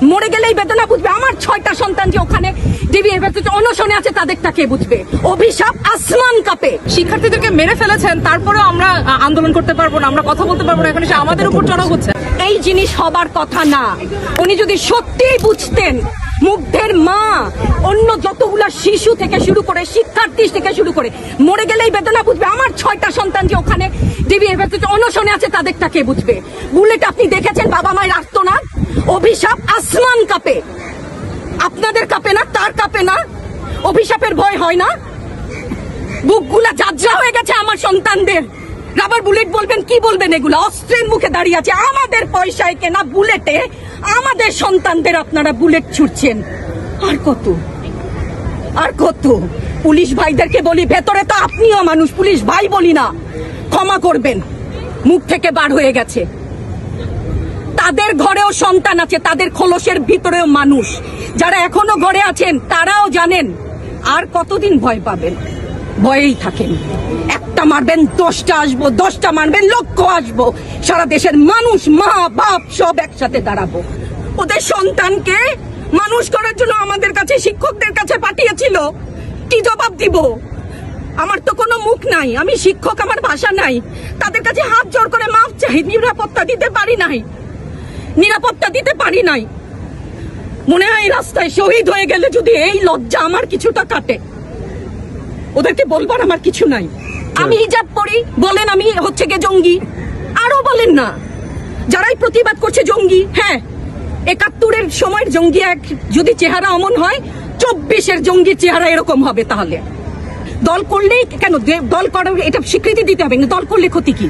মরে গেলেই বেদনা বুঝবে। আমার 6টা সন্তান যে ওখানে অনশনে আছে তাদেরটা কে বুঝবে? অভিশাপ আসমান কাঁপে। শিক্ষার্থীদেরকে মেরে ফেলেছেন, তারপরেও আমরা আন্দোলন করতে পারবো না, আমরা কথা বলতে পারবো না, এখানে আমাদের উপর চড়াও হচ্ছে। এই জিনিস হবার কথা না। উনি যদি সত্যিই বুঝতেন, মুগ্ধের মা, অন্য যতগুলা শিশু থেকে শুরু করে, শিক্ষার্থী থেকে শুরু করে, মরে গেলেই বেদনা বুঝবে। আমার 6টা সন্তান যে ওখানে অনশনে আছে তাদেরটা কে বুঝবে? বুলেট আপনি দেখেছেন বাবা মায়ের আর্তনাদ? অভিশাপ আসমান কাঁপে। আপনাদের কাঁপে না? তার কাঁপে না? অভিশাপের ভয় হয় না? বুকগুলা ঝাঁঝরা হয়ে গেছে আমার সন্তানদের। রাবার বুলেট বলবেন, কি বলবেন? এগুলো অস্ত্রের মুখে দাঁড়িয়ে আছে। আমাদের পয়সায় কেনা বুলেটে আমাদের সন্তানদের আপনারা বুলেট ছুটছেন। আর কত, আর কত? পুলিশ ভাইদেরকে বলি, ভেতরে তো আপনিও মানুষ, পুলিশ ভাই বলি না, ক্ষমা করবেন, মুখ থেকে বার হয়ে গেছে। তাদের ঘরেও সন্তান আছে, তাদের খোলসের ভিতরেও মানুষ। যারা এখনো ঘরে আছেন তারাও জানেন আর কতদিন ভয় পাবেন। ভয়েই থাকেন। একটা মারবেন 10টা আসবো, 10টা মারবেন লক্ষ আসবো। সারা দেশের মানুষ, মা বাপ সব একসাথে দাঁড়াবো। ওদের সন্তানকে মানুষ করার জন্য আমাদের কাছে, শিক্ষকদের কাছে পাঠিয়েছিল। কি জবাব দিব? আমার তো কোনো মুখ নাই, আমি শিক্ষক, আমার ভাষা নাই। তাদের কাছে হাত জোর করে মাফ চাই। নিরাপত্তা দিতে পারি নাই, নিরাপত্তা দিতে পারি নাই। মনে হয় রাস্তায় শহীদ হয়ে গেলে যদি এই লজ্জা আমার কিছুটা কাটে। ওদেরকে বলবার আমার কিছু নাই। আমি হিজাব পরি বলেন আমি হচ্ছে গে জঙ্গি, আরো বলেন না। যারাই প্রতিবাদ করছে জঙ্গি, হ্যাঁ 71-এর সময়ের জঙ্গি এক যদি চেহারা অমন হয়, 24-এর জঙ্গির চেহারা এরকম হবে। তাহলে দল করলেই কেন? দল করার এটা স্বীকৃতি দিতে হবে না। দল করলে ক্ষতি কি?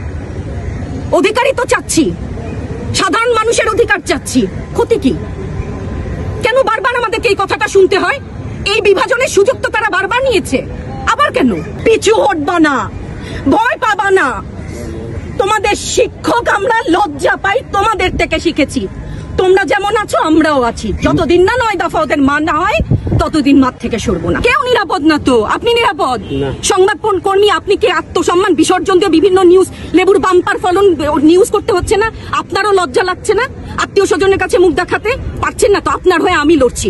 অধিকারই তো চাচ্ছি, সাধারণ মানুষের অধিকার চাচ্ছি, ক্ষতি কি? কেন বারবার আমাদেরকে এই কথাটা শুনতে হয়? এই বিভাজনের সুযোগ তো তারা বারবার নিয়েছে, আবার কেন? পিছু হটবা না, ভয় পাবা না। তোমাদের শিক্ষক আমরা লজ্জা পাই, তোমাদের থেকে শিখেছি। তোমরা যেমন আছো আমরাও আছি। যতদিন না 9 দফা ওদের মানা হয় ততদিন মাঠ থেকে সরবো না। কেউ নিরাপদ না তো। আপনি নিরাপদ? সংবাদ কর্মী আপনি কি আত্মসম্মান বিসর্জন দিয়ে বিভিন্ন নিউজ, লেবুর বাম্পার ফলন নিউজ করতে হচ্ছে না? আপনারও লজ্জা লাগছে না? আত্মীয় স্বজনের কাছে মুখ দেখাতে পারছেন না তো? আপনার হয়ে আমি লড়ছি।